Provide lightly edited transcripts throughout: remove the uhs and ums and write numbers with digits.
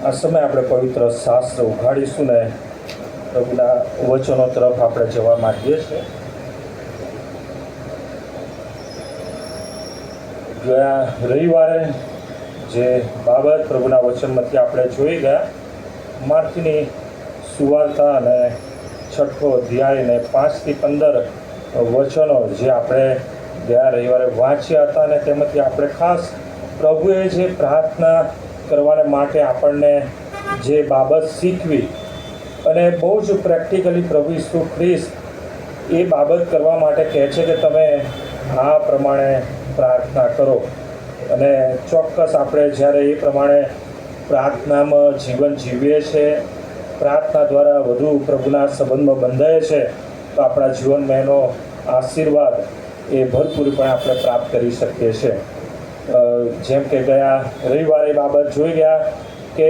આ સમય આપણે પવિત્ર શાસ્ત્ર ઉઘાડીશું ને પ્રભુના વચનો તરફ આપણે જવા માંગીએ છીએ. ગયા રવિવારે જે બાબત પ્રભુના વચનમાંથી આપણે જોઈ ગયા, માર્કની સુવાર્તા અને 6 અધ્યાય ને 5 થી 15 વચનો જે આપણે ગયા રવિવારે વાંચ્યા હતા, અને તેમાંથી આપણે ખાસ પ્રભુએ જે પ્રાર્થના કરવાને માટે આપણને જે બાબત શીખવી, અને બહુ જ પ્રેક્ટિકલી પ્રભુ ઈસુ ખ્રિસ્ત એ બાબત કરવા માટે કહે છે કે તમે આ પ્રમાણે પ્રાર્થના કરો. અને ચોક્કસ આપણે જ્યારે એ પ્રમાણે પ્રાર્થનામાં જીવન જીવીએ છીએ, પ્રાર્થના દ્વારા વધુ પ્રભુના સંબંધમાં બંધાય છે, તો આપણા જીવનમાં એનો આશીર્વાદ એ ભરપૂરપણે આપણે પ્રાપ્ત કરી શકીએ છીએ. જેમ કે ગયા રવિવારે બાબત જોઈ ગયા કે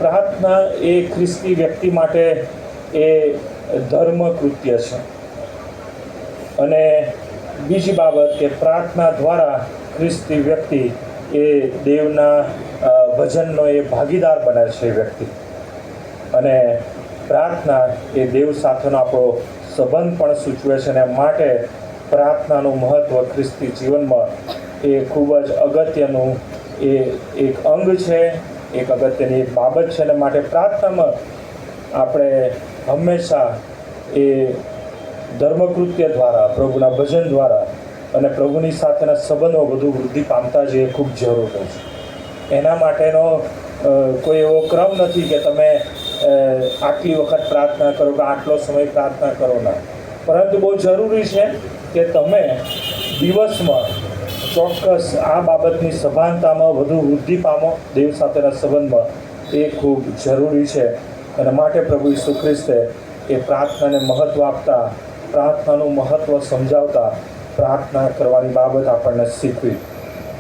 પ્રાર્થના એ ખ્રિસ્તી વ્યક્તિ માટે એ ધર્મ કૃત્ય છે. અને બીજી બાબત કે પ્રાર્થના દ્વારા ખ્રિસ્તી વ્યક્તિ એ દેવના ભજનનો એ ભાગીદાર બને છે વ્યક્તિ. અને પ્રાર્થના એ દેવ સાથેનો આપણો સંબંધ પણ સૂચવે છે, અને માટે પ્રાર્થનાનું મહત્ત્વ ખ્રિસ્તી જીવનમાં એ ખૂબ જ અગત્યનું એ એક અંગ છે, એક અગત્યની એક બાબત છે. અને માટે પ્રાર્થનામાં આપણે હંમેશા એ ધર્મકૃત્ય દ્વારા, પ્રભુના ભજન દ્વારા અને પ્રભુની સાથેના સંબંધો વધુ વૃદ્ધિ પામતા જ એ ખૂબ જરૂરી છે. એના માટેનો કોઈ એવો ક્રમ નથી કે તમે આટલી વખત પ્રાર્થના કરો કે આટલો સમય પ્રાર્થના કરો, ના. પરંતુ બહુ જરૂરી છે કે તમે દિવસમાં ચોક્કસ આ બાબતની સભાનતામાં વધુ વૃદ્ધિ પામો, દેવ સાથેના સંબંધમાં. એ ખૂબ જરૂરી છે. અને માટે પ્રભુ ઈસુ ખ્રિસ્તે એ પ્રાર્થનાને મહત્ત્વ આપતા, પ્રાર્થનાનું મહત્ત્વ સમજાવતા પ્રાર્થના કરવાની બાબત આપણને શીખવી.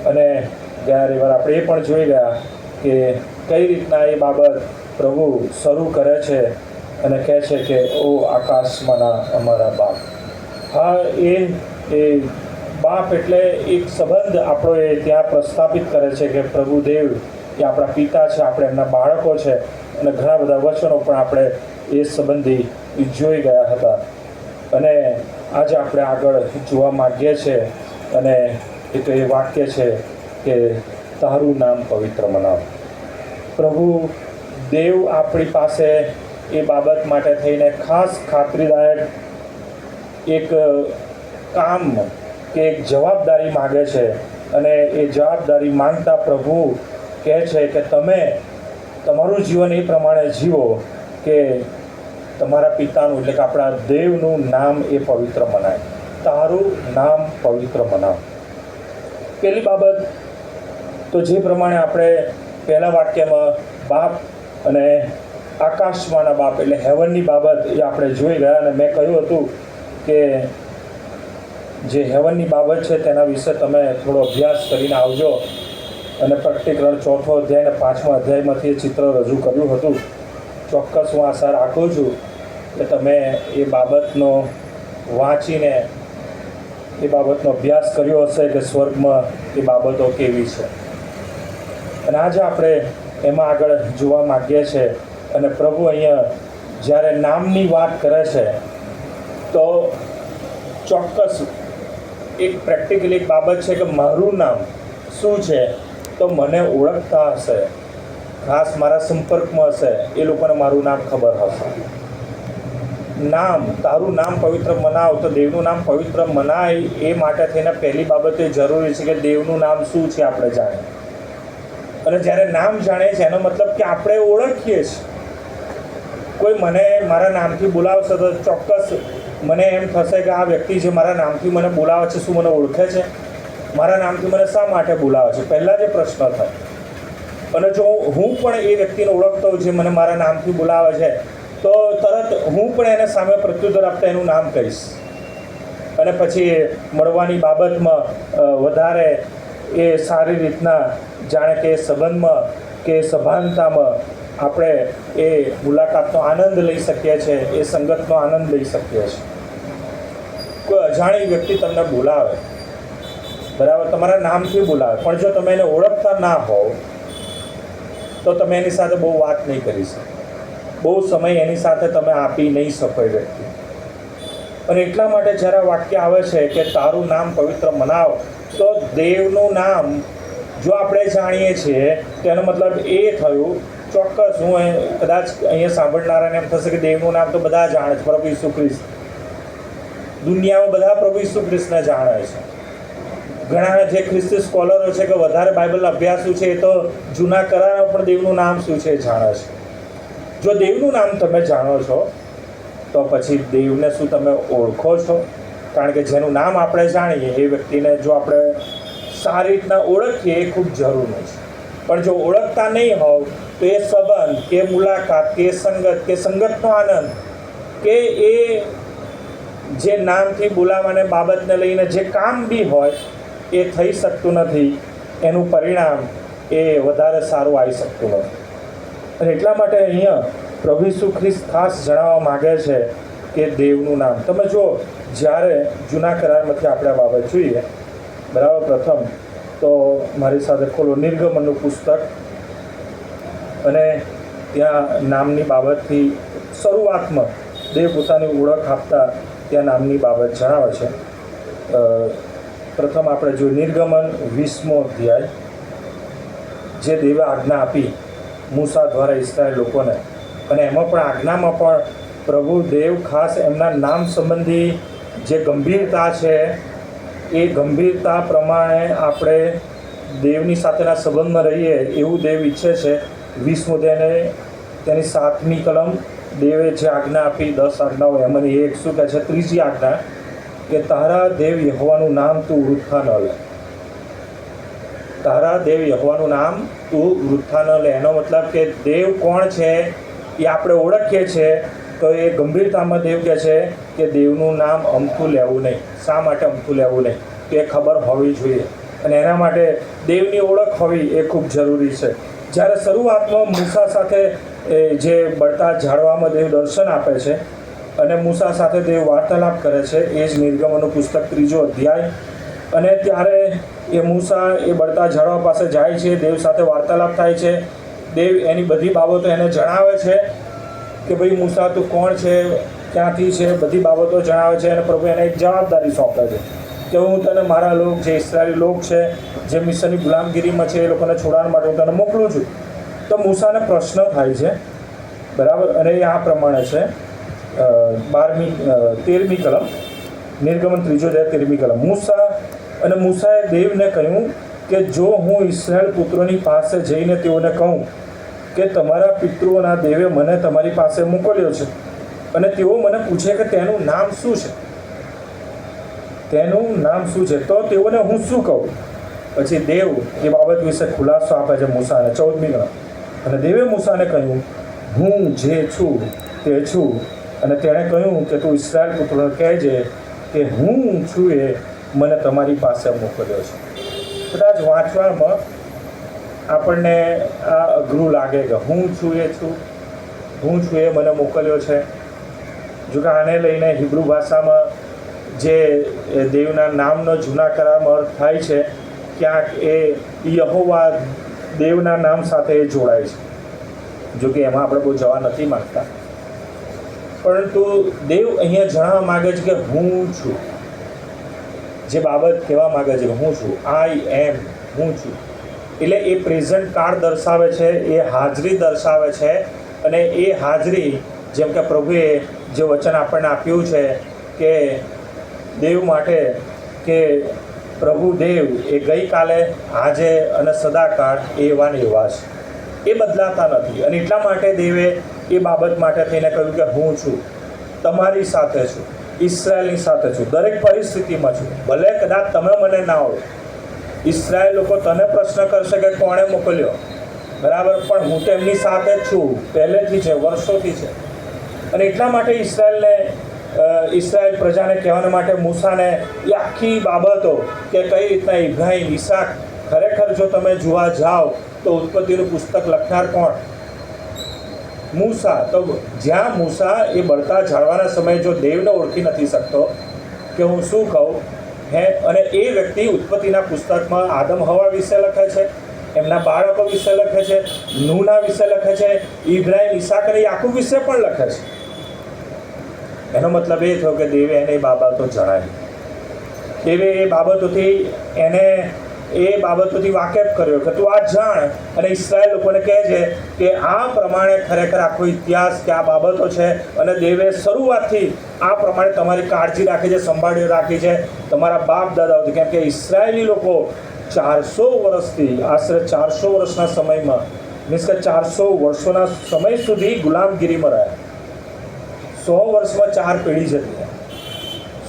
અને ગયા રવિવાર આપણે એ પણ જોઈ ગયા કે કઈ રીતના એ બાબત પ્રભુ શરૂ કરે છે અને કહે છે કે ઓ આકાશમાંના અમારા બાપ. હા, એ બાપ એટલે એક સંબંધ આપણો એ ત્યાં પ્રસ્થાપિત કરે છે કે પ્રભુ દેવ એ આપણા પિતા છે, આપણે એમના બાળકો છે. અને ઘણા બધા વચનો પણ આપણે એ સંબંધી જોઈ ગયા હતા. અને આજે આપણે આગળ જોવા માગીએ છીએ, અને એ તો એ વાક્ય છે કે તારું નામ પવિત્ર મનાવ. પ્રભુ દેવ આપણી પાસે એ બાબત માટે થઈને ખાસ ખાતરીદાયક એક કામ કે એક જવાબદારી માગે છે. અને એ જવાબદારી માંગતા પ્રભુ કહે છે કે તમે તમારું જીવન એ પ્રમાણે જીવો કે તમારા પિતાનું, એટલે કે આપણા દેવનું નામ એ પવિત્ર મનાય. તારું નામ પવિત્ર મનાવ. પહેલી બાબત તો જે પ્રમાણે આપણે પહેલા વાક્યમાં બાપ અને આકાશમાંના બાપ એટલે હેવનની બાબત એ આપણે જોઈ ગયા. અને મેં કહ્યું હતું કે જે હેવનની બાબત છે તેના વિશે તમે થોડો અભ્યાસ કરીને આવજો. અને પ્રકટીકરણ 4 અધ્યાય અને 5મા અધ્યાયમાંથી એ ચિત્ર રજૂ કર્યું હતું. ચોક્કસ હું આશા રાખું છું કે તમે એ બાબતનો વાંચીને એ બાબતનો અભ્યાસ કર્યો હશે કે સ્વર્ગમાં એ બાબતો કેવી છે. અને આજે આપણે એમાં આગળ જોવા માગીએ છીએ. અને પ્રભુ અહીંયા જ્યારે નામની વાત કરે છે તો ચોક્કસ એક પ્રેક્ટિકલી એક બાબત છે કે મારું નામ શું છે, તો મને ઓળખતા હશે, ખાસ મારા સંપર્કમાં હશે એ લોકોને મારું નામ ખબર હશે. નામ, તારું નામ પવિત્ર મનાવ. તો દેવનું નામ પવિત્ર મનાય એ માટે થઈને પહેલી બાબત એ જરૂરી છે કે દેવનું નામ શું છે આપણે જાણીએ. અને જ્યારે નામ જાણીએ છીએ એનો મતલબ કે આપણે ઓળખીએ છીએ. કોઈ મને મારા નામથી બોલાવશે તો ચોક્કસ મને એમ થશે કે આ વ્યક્તિ જે મારા નામથી મને બોલાવે છે શું મને ઓળખે છે? મારા નામથી મને શા માટે બોલાવે છે? પહેલાં જે પ્રશ્ન થાય. અને જો હું પણ એ વ્યક્તિને ઓળખતો જે મને મારા નામથી બોલાવે છે, તો તરત હું પણ એને સામે પ્રત્યુત્તર આપતા એનું નામ કહીશ. અને પછી મળવાની બાબતમાં વધારે એ સારી રીતના જાણે કે સંબંધમાં કે સભાનતામાં આપણે એ મુલાકાતનો આનંદ લઈ શકીએ છીએ, એ સંગતનો આનંદ લઈ શકીએ છીએ. કોઈ અજાણી વ્યક્તિ તમને બોલાવે, બરાબર, તમારા નામથી બોલાવે, પણ જો તમે એને ઓળખતા ના હોવ તો તમે એની સાથે બહુ વાત નહીં કરી શકો, બહુ સમય એની સાથે તમે આપી નહીં શકો એ વ્યક્તિ. અને એટલા માટે જ્યારે વાક્ય આવે છે કે તારું નામ પવિત્ર મનાવ, તો દેવનું નામ જો આપણે જાણીએ છીએ તેનો મતલબ એ થયું, ચોક્કસ હું કદાચ અહીંયા સાંભળનારાને એમ થશે કે દેવનું નામ તો બધા જાણે છે, પ્રભુ ઈસુ ખ્રિસ્ત. દુનિયામાં બધા પ્રભુ ઈસુ ખ્રિસ્તને જાણે છે. ઘણા જે ખ્રિસ્તી સ્કોલરો છે કે વધારે બાઇબલના અભ્યાસુ છે, એ તો જૂના કરારમાં પણ દેવનું નામ શું છે એ જાણે છે. જો દેવનું નામ તમે જાણો છો તો પછી દેવને શું તમે ઓળખો છો? કારણ કે જેનું નામ આપણે જાણીએ એ વ્યક્તિને જો આપણે સારી રીતના ઓળખીએ એ ખૂબ જરૂરી છે. પણ જો ઓળખતા નહીં હોવ તો એ સંબંધ કે મુલાકાત કે સંગતનો આનંદ કે એ જે નામથી બોલાવાને બાબતને લઈને જે કામ બી હોય એ થઈ શકતું નથી. એનું પરિણામ એ વધારે સારું આવી શકતું નથી. અને એટલા માટે અહીંયા પ્રભુ ઈસુ ખ્રિસ્ત ખાસ જણાવવા માગે છે કે દેવનું નામ. તમે જો જ્યારે જૂના કરારમાંથી આપણે આ બાબત જોઈએ, બરાબર, પ્રથમ તો મારી સાથે ખોલો નિર્ગમનનું પુસ્તક, અને ત્યાં નામની બાબતથી શરૂઆતમાં દેવ પોતાની ઓળખ આપતા ત્યાં નામની બાબત જણાવે છે. પ્રથમ આપણે જો નિર્ગમન 20મો અધ્યાય, જે દેવે આજ્ઞા આપી મૂસા દ્વારા ઇસ્રાયેલ લોકોને, અને એમાં પણ આજ્ઞામાં પણ પ્રભુ દેવ ખાસ એમના નામ સંબંધી જે ગંભીરતા છે એ ગંભીરતા પ્રમાણે આપણે દેવની સાથેના સંબંધમાં રહીએ એવું દેવ ઈચ્છે છે. 20મો અધ્યાયને તેની 7મી કલમ, દેવે જે આજ્ઞા આપી 10 આજ્ઞાઓ, એમાંની એક શું કહે છે? 3જી આજ્ઞા કે તારા દેવ યહોવાનું નામ તું વૃથા ન લે. તારા દેવ યહોવાનું નામ તું વૃથા ન લે. એનો મતલબ કે દેવ કોણ છે એ આપણે ઓળખીએ છીએ, તો એ ગંભીરતામાં દેવ કહે છે કે દેવનું નામ અમથું લેવું નહીં. શા માટે અમથું લેવું નહીં? તો એ ખબર હોવી જોઈએ, અને એના માટે દેવની ઓળખ હોવી એ ખૂબ જરૂરી છે. જ્યારે શરૂઆતમાં મૂસા સાથે જે બળતા ઝાડવામાં દેવ દર્શન આપે છે અને મૂસા સાથે દેવ વાર્તાલાપ કરે છે, એ જ નિર્ગમનનું પુસ્તક 3જો અધ્યાય. અને ત્યારે એ મૂસા એ બળતા ઝાડવા પાસે જાય છે, દેવ સાથે વાર્તાલાપ થાય છે. દેવ એની બધી બાબતો એને જણાવે છે કે ભાઈ મૂસા તું કોણ છે, ક્યાંથી છે, બધી બાબતો જણાવે છે. અને પ્રભુ એને એક જવાબદારી સોંપે છે કે હું તને મારા લોક જે ઇસરાયેલી લોક છે, જે મિશનની ગુલામગીરીમાં છે, એ લોકોને છોડાવવા માટે હું તને મોકલું છું. તો મૂસાને પ્રશ્ન થાય છે, બરાબર, અને એ આ પ્રમાણે છે. 13મી કલમ, નિર્ગમન 3જો અધ્યાય 13મી કલમ. મૂસાએ દેવને કહ્યું કે જો હું ઇસ્રાયેલ પુત્રોની પાસે જઈને તેઓને કહું કે તમારા પિતૃઓના દેવે મને તમારી પાસે મોકલ્યો છે, અને તેઓ મને પૂછે કે તેનું નામ શું છે, તેનું નામ શું છે, તો તેઓને હું શું કહું? પછી દેવ એ બાબત વિશે ખુલાસો આપે છે મૂસાને. 14મી કલમ. અને દેવે મૂસાને કહ્યું હું જે છું તે છું. અને તેણે કહ્યું કે તું ઇસ્રાયેલ પુત્રોને કહેજે કે હું છું એ મને તમારી પાસે મોકલ્યો છે. કદાચ વાંચવામાં આપણને આ અઘરું લાગે કે હું છું એ મને મોકલ્યો છે. જો કે આને લઈને હિબ્રુ ભાષામાં જે દેવના નામનો જૂના કરારમાં અર્થ થાય છે, ક્યાંક એ યહોવા દેવના નામ સાથે એ જોડાય છે. જો કે એમાં આપણે બહુ જવા નથી માંગતા, પરંતુ દેવ અહીંયા જણાવવા માગે છે કે હું છું. જે બાબત કહેવા માગે છે કે હું છું, આઈ એમ, હું છું, એટલે એ પ્રેઝન્ટ કાળ દર્શાવે છે, એ હાજરી દર્શાવે છે. અને એ હાજરી, જેમ કે પ્રભુએ જે વચન આપણને આપ્યું છે કે દેવ માટે કે પ્રભુ દેવ એ ગઈકાલે, આજે અને સદાકાળ એવા ને એવા છે, એ બદલાતા નથી. અને એટલા માટે દેવે એ બાબત માટે થઈને કહ્યું કે હું છું, તમારી સાથે છું, ઇસરાયેલની સાથે છું, દરેક પરિસ્થિતિમાં છું. ભલે કદાચ તમે મને ના હોય, ઇસરાયેલ લોકો તને પ્રશ્ન કરશે કે કોણે મોકલ્યો, બરાબર, પણ હું તો એમની સાથે જ છું, પહેલેથી છે, વર્ષોથી છે. અને એટલા માટે ઇસરાયેલ પ્રજાને કહેવાના માટે મૂસાને એ આખી બાબતો કે કઈ રીતના ઇબ્રાહિમ, ઈસાક, ખરેખર જો તમે જોવા જાઓ તો ઉત્પત્તિનું પુસ્તક લખનાર કોણ? મૂસા. તો જ્યાં મૂસા એ બળતા ઝાડવાના સમયે જો દેવને ઓળખી નથી શકતો કે હું શું કહું, અને એ વ્યક્તિ ઉત્પત્તિના પુસ્તકમાં આદમ હવા વિશે લખે છે, એમના બાળકો વિશે લખે છે, નૂહના વિશે લખે છે, ઇબ્રાહિમ, ઈસાક અને યાકૂબ વિશે પણ લખે છે. એનો મતલબ એ થયો કે દેવે એને એ બાબતો જણાવી, દેવે એ બાબતોથી વાકેફ કર્યો કે તું આ જાણ. અને ઇસ્રાયેલ લોકોને કહે છે કે આ પ્રમાણે ખરેખર આખો ઇતિહાસ કે આ બાબતો છે, અને દેવે શરૂઆતથી આ પ્રમાણે તમારી કાળજી રાખી છે, સંભાળી રાખી છે તમારા બાપ દાદાઓથી. કેમ કે ઇસરાયેલી લોકો 400 વર્ષથી, આશરે 400 વર્ષના સમયમાં, મીન્સ કે 400 વર્ષોના સમય સુધી ગુલામગીરીમાં રહ્યા. 100 વર્ષમાં 4 પેઢી જતી,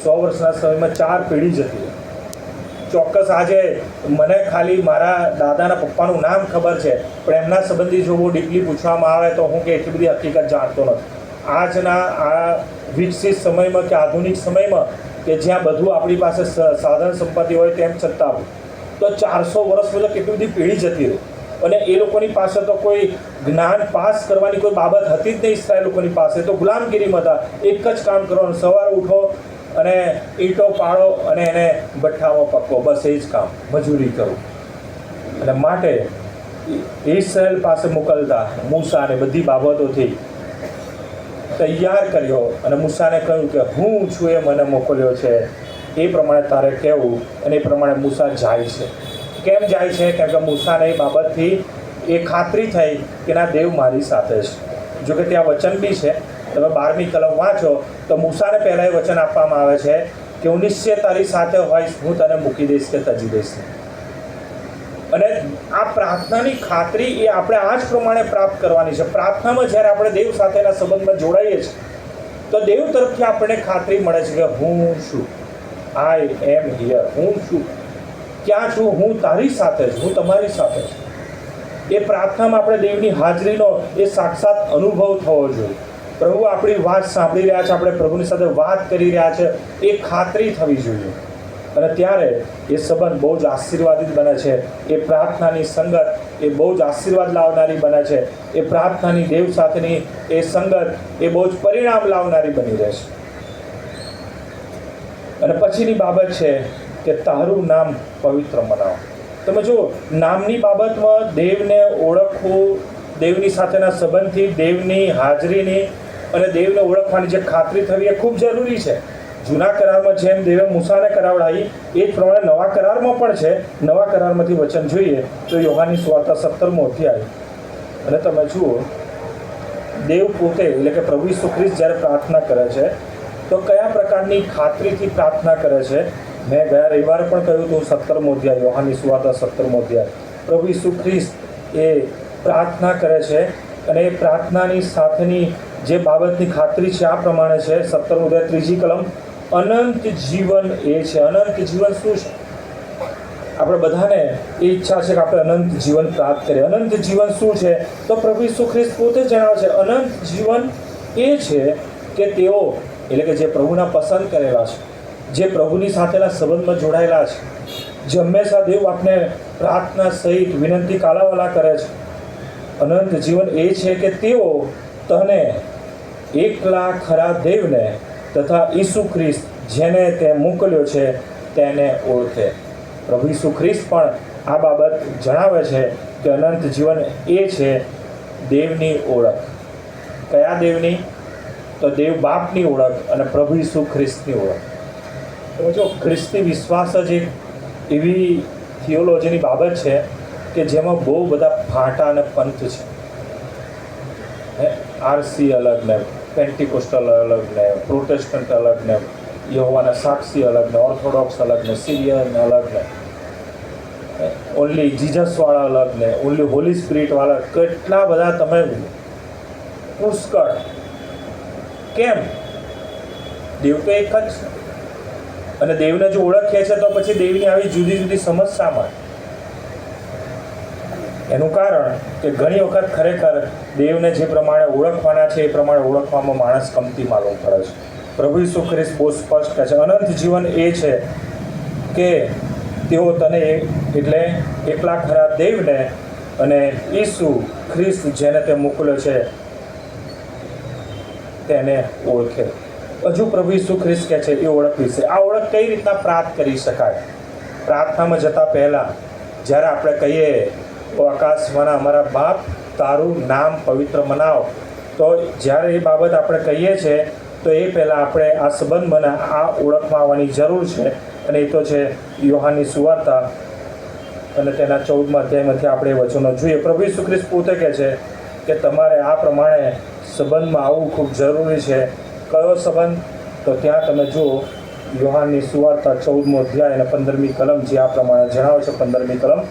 100 વર્ષના સમયમાં 4 પેઢી જતી. ચોક્કસ આજે મને ખાલી મારા દાદાના પપ્પાનું નામ ખબર છે, પણ એમના સંબંધી જો બહુ ડીપલી પૂછવામાં આવે તો હું કે એટલી બધી હકીકત જાણતો નથી. આજના આ વિકસિત સમયમાં કે આધુનિક સમયમાં કે જ્યાં બધું આપણી પાસે સાધન સંપત્તિ હોય તેમ છતાં તો 400 વર્ષમાં તો કેટલી બધી પેઢી જતી રહી. અને એ લોકોની પાસે તો કોઈ જ્ઞાન પાસ કરવાની કોઈ બાબત હતી જ નહીં. ઇસ્રાયેલ લોકોની પાસે તો ગુલામગીરીમાં હતા. એક જ કામ કરવાનું, સવારે ઉઠો અને ઈંટો પાડો અને એને ભઠ્ઠામાં પકવો, બસ એ જ કામ, મજૂરી કરો. અને માટે ઇસ્રાયેલ પાસે મોકલતા મૂસાને બધી બાબતોથી તૈયાર કર્યો અને મૂસાને કહ્યું કે હું છું એ મને મોકલ્યો છે, એ પ્રમાણે તારે કહેવું. અને એ પ્રમાણે મૂસા જાય છે. કેમ જાય છે? કેમ કે મૂસાને એ બાબતથી એ ખાતરી થઈ કે ના, દેવ મારી સાથે છે. જોકે ત્યાં વચન બી છે, તમે 12મી કલમ વાંચો તો મૂસાને પહેલાં એ વચન આપવામાં આવે છે કે હું નિશ્ચય તારી સાથે હોઈશ, હું તને મૂકી દઈશ કે તજી દઈશ. અને આ પ્રાર્થનાની ખાતરી એ આપણે આ જ પ્રમાણે પ્રાપ્ત કરવાની છે. પ્રાર્થનામાં જ્યારે આપણે દેવ સાથેના સંબંધમાં જોડાઈએ છીએ તો દેવ તરફથી આપણને ખાતરી મળે છે કે હું છું, આઈ એમ હિયર, હું છું, ક્યાં છું, હું તારી સાથે છું, હું તમારી સાથે છું. એ પ્રાર્થનામાં આપણે દેવની હાજરીનો એ સાક્ષાત અનુભવ થવો જોઈએ. પ્રભુ આપણી વાત સાંભળી રહ્યા છે, આપણે પ્રભુની સાથે વાત કરી રહ્યા છે, એ ખાતરી થવી જોઈએ. અને ત્યારે એ સંબંધ બહુ જ આશીર્વાદિત બને છે. એ પ્રાર્થનાની સંગત એ બહુ જ આશીર્વાદ લાવનારી બને છે. એ પ્રાર્થનાની દેવ સાથેની એ સંગત એ બહુ જ પરિણામ લાવનારી બની રહેશે. અને પછીની બાબત છે કે તારું નામ પવિત્ર મનાવો. તમે જુઓ, નામની બાબતમાં દેવને ઓળખવું, દેવની સાથેના સંબંધથી, દેવની હાજરીની અને દેવને ઓળખવાની જે ખાતરી થવી એ ખૂબ જરૂરી છે. જૂના કરારમાં જેમ દેવે મૂસાને કરાવડાવી એ જ પ્રમાણે નવા કરારમાં પણ છે. નવા કરારમાંથી વચન જોઈએ તો યોહાનની સુવાર્તા 17મો અધ્યાય. અને તમે જુઓ, દેવ પોતે એટલે કે પ્રભુ ઈસુ ખ્રિસ્ત જ્યારે પ્રાર્થના કરે છે તો કયા પ્રકારની ખાતરીથી પ્રાર્થના કરે છે. મેં ગયા રવિવારે પણ કહ્યું હતું, 17મો અધ્યાય, યોહાનની સુવાર્તા 17મો અધ્યાય. પ્રભુ ઈસુ ખ્રિસ્ત એ પ્રાર્થના કરે છે અને એ પ્રાર્થનાની સાથેની જે બાબતની ખાતરી છે આ પ્રમાણે છે. 17મો અધ્યાય 3જી કલમ, અનંત જીવન એ છે. અનંત જીવન શું છે? આપણે બધાને એ ઈચ્છા છે કે આપણે અનંત જીવન પ્રાપ્ત કરીએ. અનંત જીવન શું છે? તો પ્રભુ ઈસુ ખ્રિસ્ત પોતે જણાવે છે. અનંત જીવન એ છે કે તેઓ, એટલે કે જે પ્રભુના પસંદ કરેલા છે, જે પ્રભુની સાથેના સંબંધમાં જોડાયેલા છે, જે હંમેશા દેવ આપણે પ્રાર્થના સહિત વિનંતી કાલાવાલા કરે છે. અનંત જીવન એ છે કે તેઓ તને એકલા ખરા દેવને તથા ઈસુ ખ્રિસ્ત જેને તે મોકલ્યો છે તેને ઓળખે. પ્રભુ ઈસુ ખ્રિસ્ત પણ આ બાબત જણાવે છે કે અનંત જીવન એ છે દેવની ઓળખ. કયા દેવની? તો દેવ બાપની ઓળખ અને પ્રભુ ઈસુ ખ્રિસ્તની ઓળખ. તો જો ખ્રિસ્તી વિશ્વાસ જ એક એવી થિયોલોજીની બાબત છે કે જેમાં બહુ બધા ફાંટા અને પંથ છે. આરસી અલગ ને, પેન્ટિકોસ્ટલ અલગ ને, પ્રોટેસ્ટન્ટ અલગ ને, યહોવાના સાક્ષી અલગ ને, ઓર્થોડોક્સ અલગ ને, સિરિયન અલગ ને, ઓનલી જીઝસવાળા અલગ ને, ઓનલી હોલી સ્પિરિટવાળા, કેટલા બધા તમે પુષ્કળ. કેમ? દેવ તો એક જ છે. અને દેવને જો ઓળખીએ છે તો પછી દેવની આવી જુદી જુદી સમસ્યામાં એનું કારણ કે ઘણી વખત ખરેખર દેવને જે પ્રમાણે ઓળખવાના છે એ પ્રમાણે ઓળખવામાં માણસ કમતી માલુમ પડે છે. પ્રભુ ઈસુ ખ્રિસ્ત બહુ સ્પષ્ટ કહે છે, અનંત જીવન એ છે કે તેઓ તને એટલે એકલા ખરા દેવને અને ઈસુ ખ્રિસ્ત જેને તે મોકલ્યો છે તેને ઓળખે. હજુ પ્રભુ ઈસુ ખ્રિસ્ત કહે છે એ ઓળખ વિશે. આ ઓળખ કઈ રીતના પ્રાપ્ત કરી શકાય? પ્રાર્થનામાં જતાં પહેલાં જ્યારે આપણે કહીએ ઓ આકાશમાંના અમારા બાપ, તારું નામ પવિત્ર મનાવ. તો જ્યારે એ બાબત આપણે કહીએ છીએ તો એ પહેલાં આપણે આ સંબંધમાં આ ઓળખમાં આવવાની જરૂર છે, અને એ તો છે યોહાનની સુવાર્તા અને તેના 14મા અધ્યાયમાંથી આપણે એ વચનો જોઈએ. પ્રભુ ઈસુ ખ્રિસ્ત પોતે કહે છે કે તમારે આ પ્રમાણે સંબંધમાં આવવું ખૂબ જરૂરી છે. કયો સંબંધ? તો ત્યાં તમે જુઓ યોહાનની સુવાર્તા 14મો અધ્યાય અને 15મી કલમ જે આ પ્રમાણે જણાવે છે. 15મી કલમ,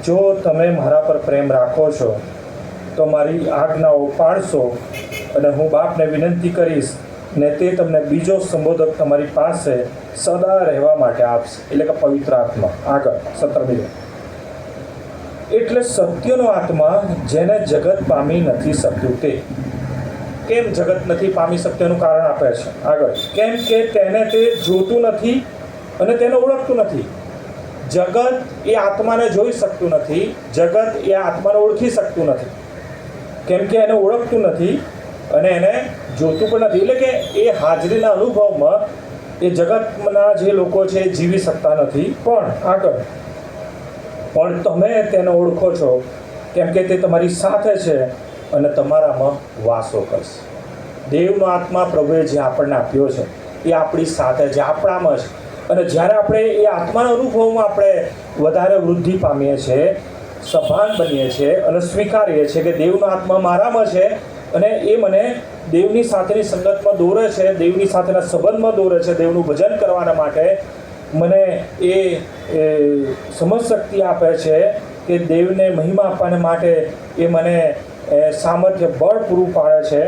જો તમે મારા પર પ્રેમ રાખો છો તો મારી આજ્ઞાઓ પાળશો, અને હું બાપને વિનંતી કરીશ ને તે તમને બીજો સંબોધક તમારી પાસે સદા રહેવા માટે આપશે, એટલે કે પવિત્ર આત્મા. આગળ 17મી, એટલે સત્યનો આત્મા જેને જગત પામી નથી શક્યું તે. કેમ જગત નથી પામી શકતું? કારણ આપે છે આગળ. કેમ કે તેને તે જોતું નથી અને તેને ઓળખતું નથી. જગત એ આત્માને જોઈ શકતું નથી, જગત એ આત્માને ઓળખી શકતું નથી, કેમ કે એને ઓળખતું નથી અને એને જોતું પણ નથી. એટલે કે એ હાજરીના અનુભવમાં એ જગતના જે લોકો છે એ જીવી શકતા નથી. પણ આગળ, પણ તમે તેને ઓળખો છો કેમ કે તે તમારી સાથે છે અને તમારામાં વાસો કરશે. દેવનો આત્મા પ્રભુએ જે આપણને આપ્યો છે એ આપણી સાથે છે, આપણામાં છે. અને જ્યારે આપણે એ આત્માના અનુભવમાં આપણે વધારે વૃદ્ધિ પામીએ છીએ, સભાન બનીએ છીએ અને સ્વીકારીએ છીએ કે દેવનો આત્મા મારામાં છે અને એ મને દેવની સાથેની સંગતમાં દોરે છે, દેવની સાથેના સંબંધમાં દોરે છે, દેવનું ભજન કરવાના માટે મને એ સમજ શક્તિ આપે છે કે દેવને મહિમા આપવાને માટે એ મને સામર્થ્ય બળ પૂરું પાડે છે.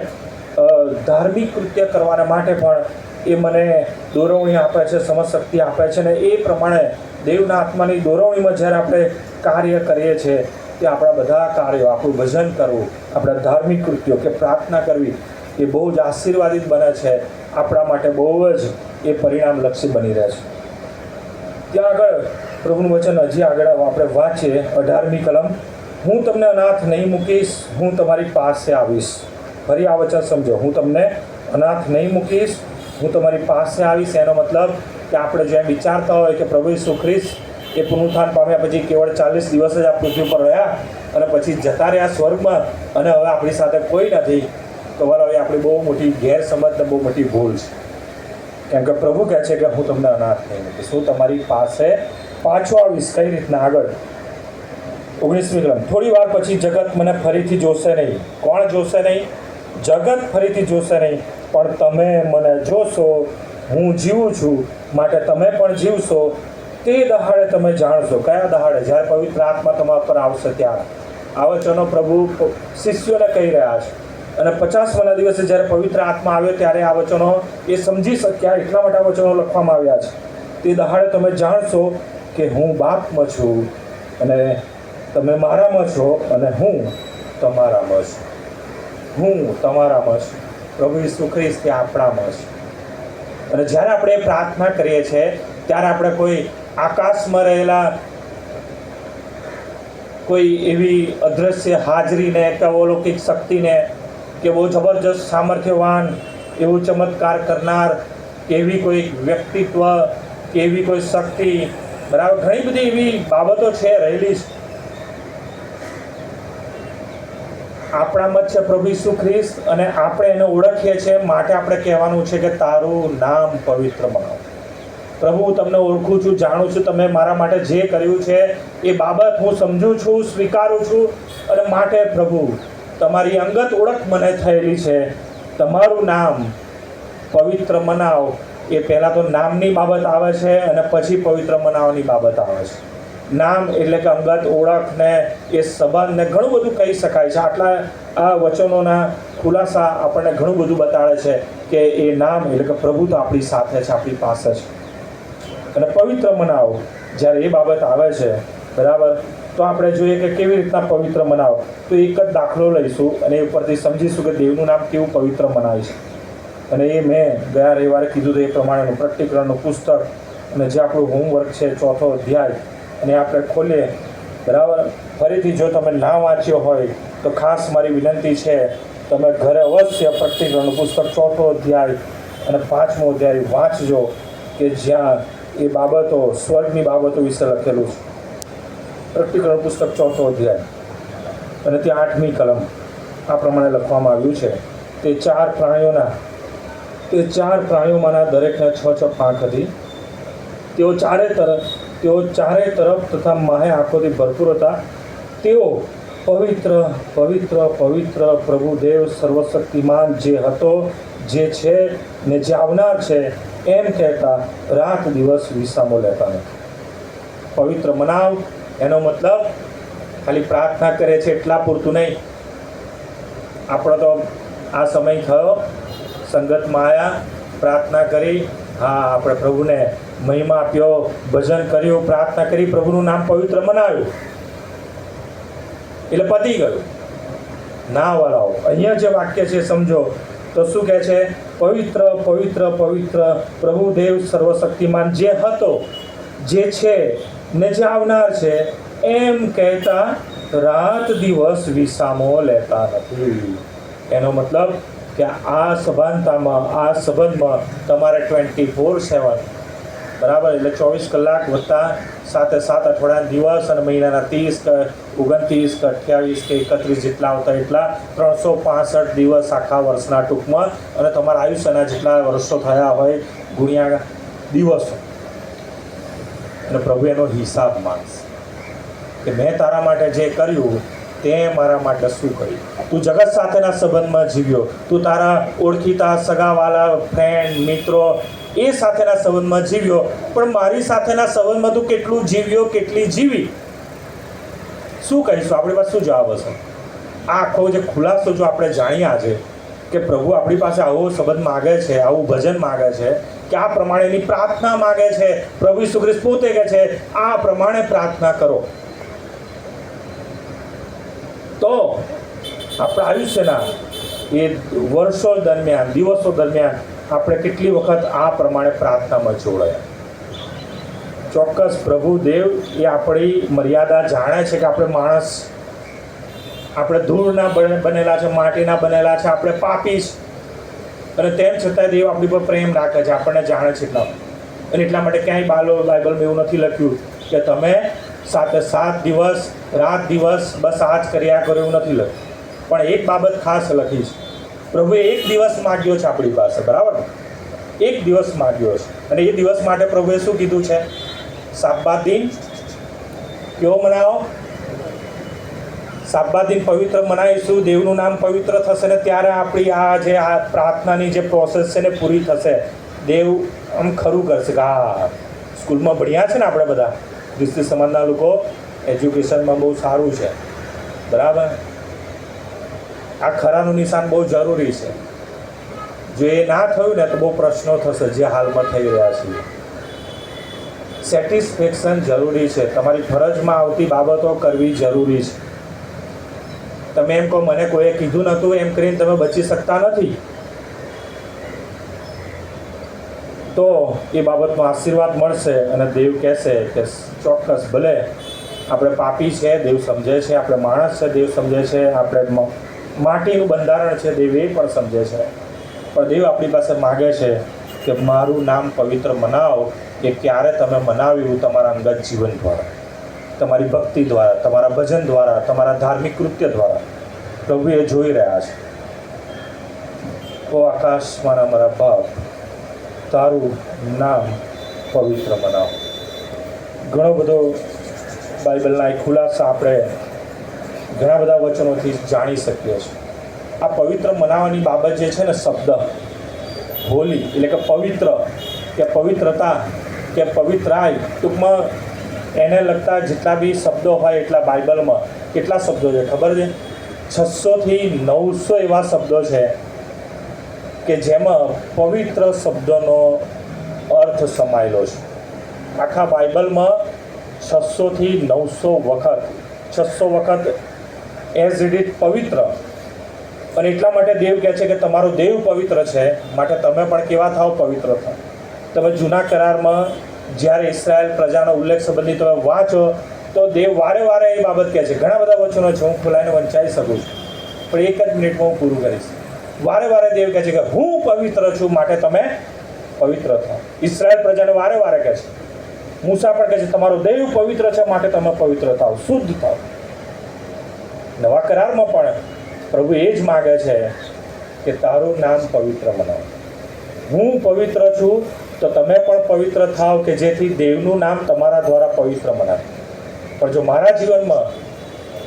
ધાર્મિક કૃત્ય કરવાના માટે પણ એ મને દોરવણી આપે છે, સમજ શક્તિ આપે છે. ને એ પ્રમાણે દેવના આત્માની દોરવણીમાં જ્યારે આપણે કાર્ય કરીએ છીએ તે આપણા બધા કાર્યો, આપણું ભજન કરવું, આપણા ધાર્મિક કૃત્યો કે પ્રાર્થના કરવી એ બહુ જ આશીર્વાદિત બને છે, આપણા માટે બહુ જ એ પરિણામલક્ષી બની રહે છે. ત્યાં આગળ પ્રભુનું વચન હજી આગળ આપણે વાંચીએ. 18મી કલમ, હું તમને અનાથ નહીં મૂકીશ, હું તમારી પાસે આવીશ. ફરી આ વચન સમજો, હું તમને અનાથ નહીં મૂકીશ, હું તમારી પાસે આવીશ. એનો મતલબ કે આપણે જેમ વિચારતા હોય કે પ્રભુ ઈસુ ખ્રિસ્ત એ પુનરુત્થાન પામ્યા પછી કેવળ 40 દિવસ જ આ પૃથ્વી પર રહ્યા અને પછી જતા રહ્યા સ્વર્ગમાં અને હવે આપણી સાથે કોઈ નથી, તો હવે આપણી બહુ મોટી ગેરસમજ ને બહુ મોટી ભૂલ છે. કેમ કે પ્રભુ કહે છે કે હું તમને અનાથ નહીં મૂકીશ, હું તમારી પાસે પાછો આવીશ. કઈ રીતના? આગળ 19મી કલમ, થોડી વાર પછી જગત મને ફરીથી જોશે નહીં. કોણ જોશે નહીં? જગત ફરીથી જોશે નહીં, પણ તમે મને જોશો. હું જીવું છું માટે તમે પણ જીવશો. તે દહાડે તમે જાણશો. કયા દહાડે? જ્યારે પવિત્ર આત્મા તમારા પર આવશે ત્યારે. આ વચનો પ્રભુ શિષ્યોને કહી રહ્યા છે. અને 50માના દિવસે જ્યારે પવિત્ર આત્મા આવ્યો ત્યારે આ વચનો એ સમજી શક્યા, એટલા માટે આ વચનો લખવામાં આવ્યા છે. તે દહાડે તમે જાણશો કે હું બાપમાં છું અને તમે મારામાં છો અને હું તમારામાં છું. હું તમારામાં છું. પ્રભુ ઈસુ ખ્રિસ્ત એ આપણામાં છે. અને જ્યારે આપણે પ્રાર્થના કરીએ છીએ ત્યારે આપણે કોઈ આકાશમાં રહેલા કોઈ એવી અદ્રશ્ય હાજરીને કે અલૌકિક શક્તિને કે બહુ જબરજસ્ત સામર્થ્યવાન એવું ચમત્કાર કરનાર કે એવી કોઈ વ્યક્તિત્વ કે એવી કોઈ શક્તિ, બરાબર, ઘણી બધી એવી બાબતો છે રહેલી છે આપણામાં જ છે પ્રભુ ઈસુ ખ્રિસ્ત. અને આપણે એને ઓળખીએ છીએ માટે આપણે કહેવાનું છે કે તારું નામ પવિત્ર બનાવો. પ્રભુ, હું તમને ઓળખું છું, જાણું છું, તમે મારા માટે જે કર્યું છે એ બાબત હું સમજું છું, સ્વીકારું છું. અને માટે પ્રભુ તમારી અંગત ઓળખ મને થયેલી છે. તમારું નામ પવિત્ર મનાવ. એ પહેલાં તો નામની બાબત આવે છે અને પછી પવિત્ર મનાવવાની બાબત આવે છે. નામ એટલે કે અંગત ઓળખ ને એ સંબંધને ઘણું બધું કહી શકાય છે. આટલા આ વચનોના ખુલાસા આપણને ઘણું બધું બતાડે છે કે એ નામ એટલે કે પ્રભુ તો આપણી સાથે છે, આપણી પાસે છે. અને પવિત્ર મનાવો જ્યારે એ બાબત આવે છે, બરાબર, તો આપણે જોઈએ કે કેવી રીતના પવિત્ર મનાવો. તો એક જ દાખલો લઈશું અને એ ઉપરથી સમજીશું કે દેવનું નામ કેવું પવિત્ર મનાય છે. અને એ મેં ગયા રવિવારે કીધું હતું એ પ્રમાણેનું પ્રકટીકરણનું પુસ્તક અને જે આપણું હોમવર્ક છે 4થો અધ્યાય, અને આપણે ખોલીએ, બરાબર. ફરીથી જો તમે ના વાંચ્યો હોય તો ખાસ મારી વિનંતી છે તમે ઘરે અવશ્ય પ્રકટીકરણનું પુસ્તક 4થો અધ્યાય અને 5મો અધ્યાય વાંચજો કે જ્યાં એ બાબતો, સ્વર્ગની બાબતો વિશે લખેલું છે. પ્રકટીકરણ પુસ્તક 4થો અધ્યાય અને ત્યાં 8મી કલમ આ પ્રમાણે લખવામાં આવ્યું છે. તે ચાર પ્રાણીઓમાંના દરેકને 6 પાંખ હતી. તેઓ ચારે તરફ તથા માહે આંખોથી ભરપૂર હતા. તેઓ પવિત્ર પવિત્ર પવિત્ર પ્રભુ દેવ સર્વશક્તિમાન જે હતો, જે છે ને જે આવનાર છે એમ કહેતા રાત દિવસ વિસામો લેતા નથી. પવિત્ર મનાવ એનો મતલબ ખાલી પ્રાર્થના કરે છે એટલા પૂરતું નહીં. આપણો તો આ સમય થયો, સંગતમાં આવ્યા, પ્રાર્થના કરી, હા આપણે પ્રભુને મહિમા આપ્યો, ભજન કર્યું, પ્રાર્થના કરી, પ્રભુનું નામ પવિત્ર મનાવ્યું એટલે પતી ગયું. ના વાળાઓ, અહીંયા જે વાક્ય છે સમજો તો શું કહે છે? પવિત્ર પવિત્ર પવિત્ર પ્રભુ દેવ સર્વશક્તિમાન જે હતો, જે છે ને જે આવનાર છે એમ કહેતા રાત દિવસ વિસામો લેતા નથી. એનો મતલબ કે આ સભાનતામાં, આ સંબંધમાં તમારે 24/7 બરાબર, એટલે 24 કલાક વત્તા 7 અઠવાડિયાના દિવસ અને મહિનાના 30 કે 29 કે 28 કે 31 જેટલા આવતા એટલા 365 દિવસ આખા વર્ષના ટૂંકમાં, અને તમારા આયુષ્યના જેટલા વર્ષો થયા હોય ગુણ્યા દિવસો, અને પ્રભુ એનો હિસાબ માંગશે કે મેં તારા માટે જે કર્યું તે મારા માટે શું કર્યું. તું જગત સાથેના સંબંધમાં જીવ્યો, તું તારા ઓળખીતા સગાવાલા ફ્રેન્ડ મિત્રો એ સાથેના સંબંધમાં જીવ્યો, પણ મારી સાથેના સંબંધમાં તું કેટલું જીવ્યો, કેટલી જીવી? શું કહીશું? આપણી પાસે શું જવાબ હશે? આ આખો જે ખુલાસો જો આપણે જાણીએ આજે કે પ્રભુ આપણી પાસે આવો સંબંધ માગે છે, આવું ભજન માગે છે, કે આ પ્રમાણેની પ્રાર્થના માગે છે. પ્રભુ ઈસુ ખ્રિસ્ત પોતે કહે છે આ પ્રમાણે પ્રાર્થના કરો, તો આપણા આયુષ્યના એ વર્ષો દરમિયાન, દિવસો દરમિયાન આપણે કેટલી વખત આ પ્રમાણે પ્રાર્થનામાં જોડાયા. ચોક્કસ પ્રભુ દેવ એ આપણી મર્યાદા જાણે છે કે આપણે માણસ, આપણે ધૂળના બનેલા છે, માટીના બનેલા છે, આપણે પાપી છે, અને તેમ છતાં દેવ આપણી પર પ્રેમ રાખે છે, આપણને જાણે છે એટલા. અને એટલા માટે ક્યાંય બાઇબલમાં એવું નથી લખ્યું કે તમે 7 દિવસ રાત દિવસ બસ આ જ કર્યા કરો, એવું નથી લખ્યું. પણ એક બાબત ખાસ લખી છે, પ્રભુએ એક દિવસ માગ્યો છે આપણી પાસે, બરાબર? એક દિવસ માગ્યો છે, અને એ દિવસ માટે પ્રભુએ શું કીધું છે? સાબત દિન કેવો મનાવો? સાબત દિન પવિત્ર મનાવીશું, દેવનું નામ પવિત્ર થશે ને ત્યારે આપણી આ પ્રાર્થનાની જે પ્રોસેસ છે ને પૂરી થશે. દેવ આમ ખરું કરશે કે હા, સ્કૂલમાં ભણ્યા છે ને આપણે બધા ખ્રિસ્તી સમાજના લોકો, એજ્યુકેશનમાં બહુ સારું છે, બરાબર? આ ખરાનું નિશાન બહુ જરૂરી છે. જો એ ના થયું ને તો બહુ પ્રશ્નો થશે જે હાલમાં થઈ રહ્યા છે. સેટિસ્ફેક્શન જરૂરી છે, તમારી ફરજમાં આવતી બાબતો કરવી જરૂરી છે. તમે એમ કહો મને કોઈએ કીધું નહોતું એમ કરીને તમે બચી શકતા નથી, તો એ બાબતનો આશીર્વાદ મળશે. અને દેવ કહેશે કે ચોક્કસ, ભલે આપણે પાપી છે, દેવ સમજે છે, આપણે માણસ છે, દેવ સમજે છે, આપણે માટીનું બંધારણ છે, દેવ એ પણ સમજે છે, પણ દેવ આપણી પાસે માગે છે કે મારું નામ પવિત્ર મનાવો. એ ક્યારે તમે મનાવ્યું? તમારા અંગત જીવન દ્વારા, તમારી ભક્તિ દ્વારા, તમારા ભજન દ્વારા, તમારા ધાર્મિક કૃત્ય દ્વારા. પ્રભુ એ જોઈ રહ્યા છે. ઓ આકાશમાં અમારા બાપ, તારું નામ પવિત્ર મનાવો. ઘણો બધો બાઇબલના એ ખુલાસા આપણે ઘણા બધા વચનોથી જાણી શકીએ છીએ. આ પવિત્ર મનાવવાની બાબત જે છે ને, શબ્દ હોલી એટલે કે પવિત્ર, કે પવિત્રતા, કે પવિત્રાય, ટૂંકમાં એને લગતા જેટલા બી શબ્દો હોય એટલા બાઇબલમાં કેટલા શબ્દો છે ખબર છે? 600 થી 900 એવા શબ્દો છે કે જેમાં પવિત્ર શબ્દોનો અર્થ સમાયેલો છે. આખા બાઇબલમાં 600 થી 900 વખત, 600 વખત એઝ ઇટ ઇઝ પવિત્ર. અને એટલા માટે દેવ કહે છે કે તમારો દેવ પવિત્ર છે, માટે તમે પણ કેવા થાવ? પવિત્ર થાવ. તમે જૂના કરારમાં જ્યારે ઇસ્રાયેલ પ્રજાનો ઉલ્લેખ સંબંધી તમે વાંચો તો દેવ વારે વારે એ બાબત કહે છે. ઘણા બધા વચનો છે, હું ખોલાઈને વંચાઈ શકું છું, પણ એક જ મિનિટમાં હું પૂરું કરીશ. વારે વારે દેવ કહે છે કે હું પવિત્ર છું, માટે તમે પવિત્ર થાવ. ઇસ્રાયેલ પ્રજાને વારે વારે કહે છે મૂસા પણ કહે છે તમારો દેવ પવિત્ર છે, માટે તમે પવિત્ર થાઓ, શુદ્ધ થાઓ. નવા કરારમાં પણ પ્રભુ એ જ માગે છે કે તારું નામ પવિત્ર બનાવો. હું પવિત્ર છું તો તમે પણ પવિત્ર થાઓ, કે જેથી દેવનું નામ તમારા દ્વારા પવિત્ર બનાવે. પણ જો મારા જીવનમાં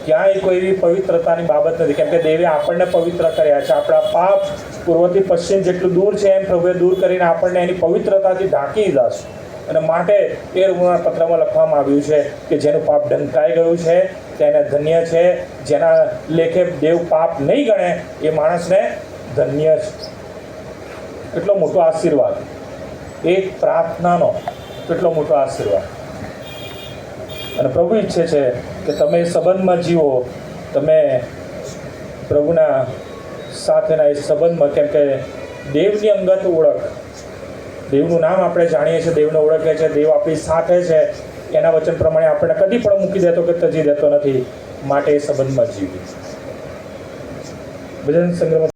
ક્યાંય કોઈ એવી પવિત્રતાની બાબત નથી, કેમ કે દેવે આપણને પવિત્ર કર્યા છે. આપણા પાપ પૂર્વથી પશ્ચિમ જેટલું દૂર છે એમ પ્રભુએ દૂર કરીને આપણને એની પવિત્રતાથી ઢાંકી દીધા છે. અને માટે એ રોમના પત્રમાં લખવામાં આવ્યું છે કે જેનું પાપ ઢંકાઈ ગયું છે તેને ધન્ય છે, જેના લેખે દેવ પાપ નહીં ગણે એ માણસને ધન્ય છે. કેટલો મોટો આશીર્વાદ, એક પ્રાર્થનાનો કેટલો મોટો આશીર્વાદ. અને પ્રભુ ઈચ્છે છે કે તમે સંબંધમાં જીવો, તમે પ્રભુના સાથેના એ સંબંધમાં, કેમ કે દેવની અંગત ઓળખ, દેવનું નામ આપણે જાણીએ છીએ, દેવને ઓળખીએ છીએ, દેવ આપણી સાથે છે, એના વચન પ્રમાણે આપણને કદી પણ મૂકી દેતો કે તજી દેતો નથી. માટે એ સંબંધમાં જીવીએ. ભજન સંગ્રહ